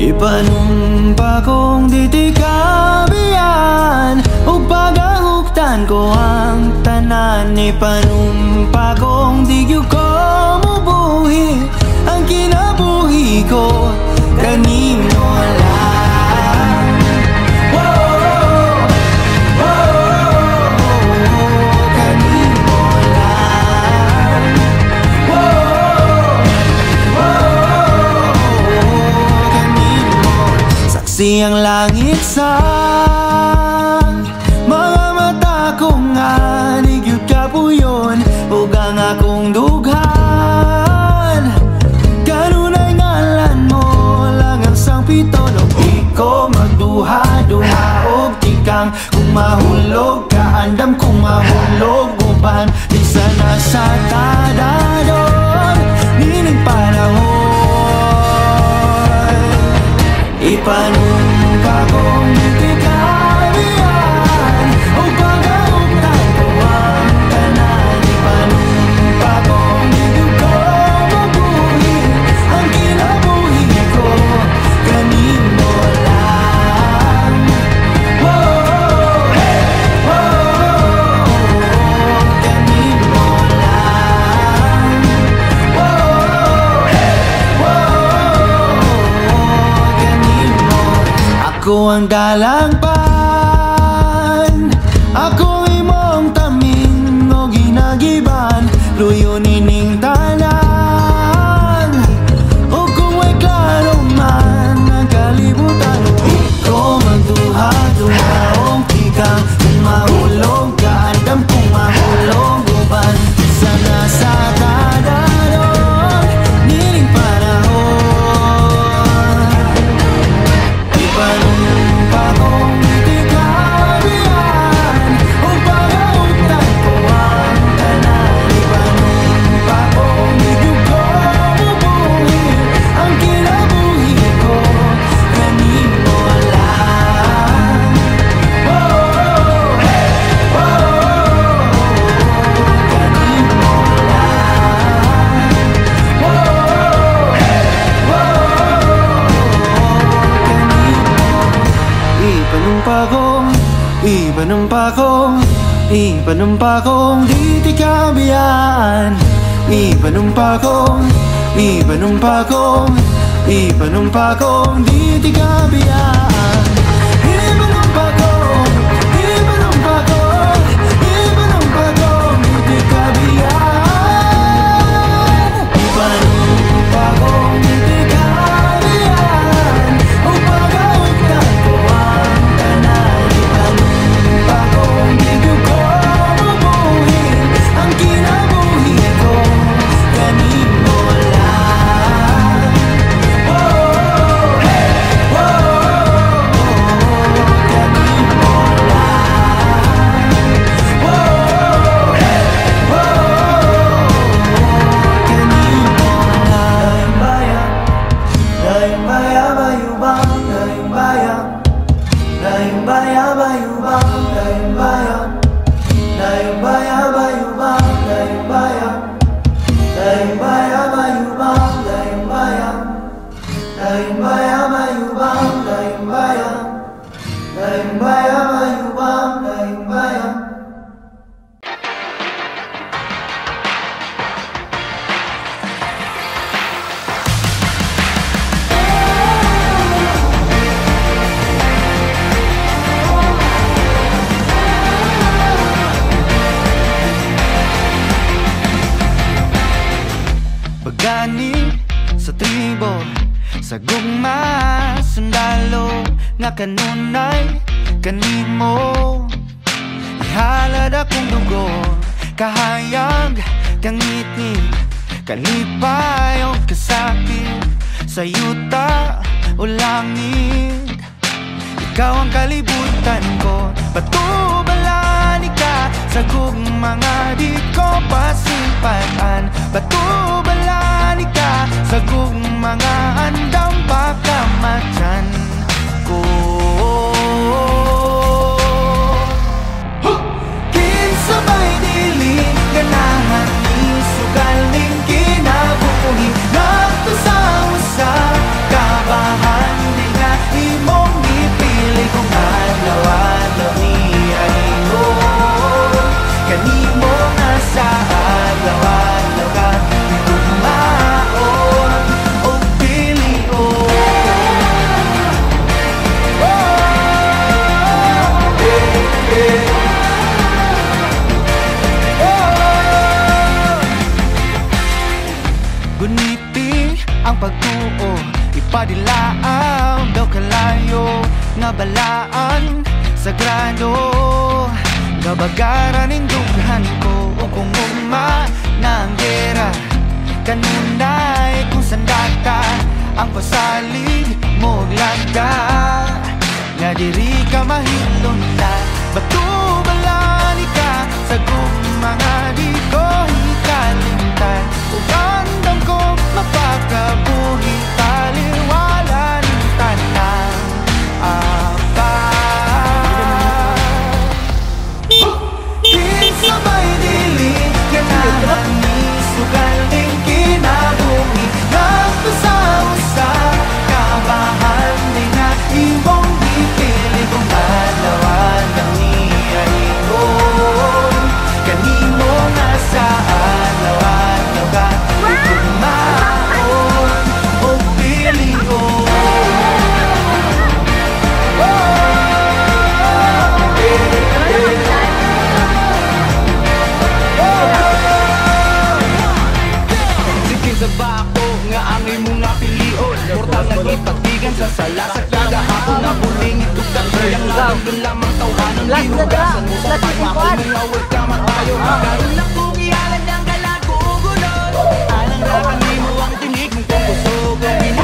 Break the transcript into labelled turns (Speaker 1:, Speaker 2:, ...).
Speaker 1: Ipanumpa kong ditikabian ug pagahuktan ko ang tanan. Ipanumpa kong di gyud ko mubuhi ang kinabuhi ko kanimo lang. Kanimo lang. Siyang langit sa mga mata kong anigyud kapuyon ug ang akong dughan. Kanunay ngalan mo lang ang sangpito no di ko magduha-duha og tikang kung mahulog ka andam kung mahulog uban di sana sa tadadon nining panahon. Ipanumpa kong ditikabian ug pagahuktan ko ang tanan. Ipanumpa kong di gyud ko mabuhi ang kinabuhi ko kanimo lang. Kanimo lang. Ako ang dalangpan, ako imong tamin o ginagiban, luyo nining tanan. O kung may klaro man ang kalibutan, di ko magduha-duha o kikang kung mahulog ka andam kung mahulog uban sana sa tadaron nining panahon. Ipanumpa kong ditikabian ug pagahuktan ko ang tanan. Ipanumpa kong di gyud ko mubuhi ang kinabuhi ko kanimo lang. Ipanumpa kong ditikabian. Ipanumpa kong ditikabian. Ipanumpa kong ditikabian. Ipanumpa kong ditikabian ug pagahuktan ko ang tanan. Ipanumpa kong di gyud ko mabuhi ang kinabuhi ko kanimo lang. Pagani sa tribo, sa gugma, sundalo nga kanunay kanimo. Ihalad akong dugo, kahayag, kangitni, kalipay o kasakit, sa yuta o langit. Ikaw ang kalibutan ko, patubalani ka sa gugmanga di ko pasimpatan. Patubalani ka sa gugmanga andam pagkamatyan ko. Kinsabay diling ganahan ni sugaling kinabuhi. Nagto sa usa kabahan laang daw kalayo nga balaan sagrado kabagaran indughan ko o kung uma na ang gera kanunay kung sandata ang pasalig mo lagda nga diri ka mahilon na batubalani ka sa mga di ko hikalimtan ug andam ko mapakabuhi taliwala ng tanang apa sabay dili ganahan ni sugal ning kinabuhi nagpasausa kabahan din na imong ipili kung alawan ng niyayon kanimo nga sa alawan ng ka kumaon o pilion. Sa bako nga ang imong napilion Mortal nagipagbigan sa sala sa kagahapon na buling itugtang yang natin lamang tawanan binugasan mo sa pagmako mga wag ka matayo karon na kong iyalan ng galago ugulod anang rakang imo ang tinig mong kung kusog ang